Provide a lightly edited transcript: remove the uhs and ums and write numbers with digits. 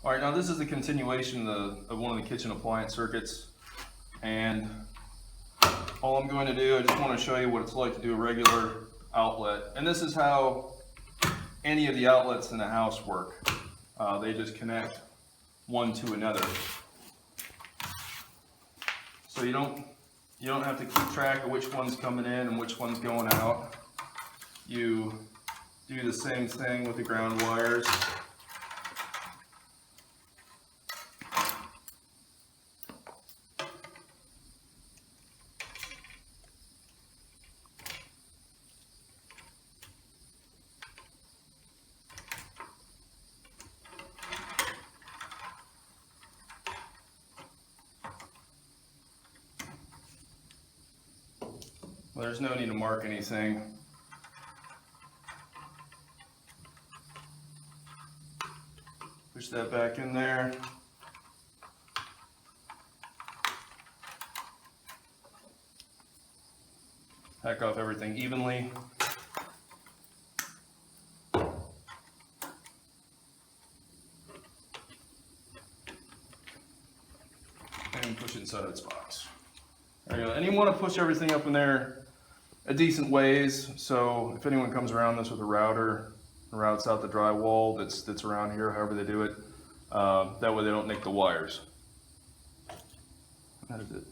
All right, now this is a continuation of one of the kitchen appliance circuits, and all I'm going to do, I just want to show you what it's like to do a regular outlet. And this is how any of the outlets in the house work. They just connect one to another. So you don't have to keep track of which one's coming in and which one's going out. You do the same thing with the ground wires. Well, there's no need to mark anything. Push that back in there. Hack off everything evenly. And push it inside of its box. There you go. And you want to push everything up in there a decent ways, so if anyone comes around this with a router, routes out the drywall that's around here, however they do it, that way they don't nick the wires. That is it.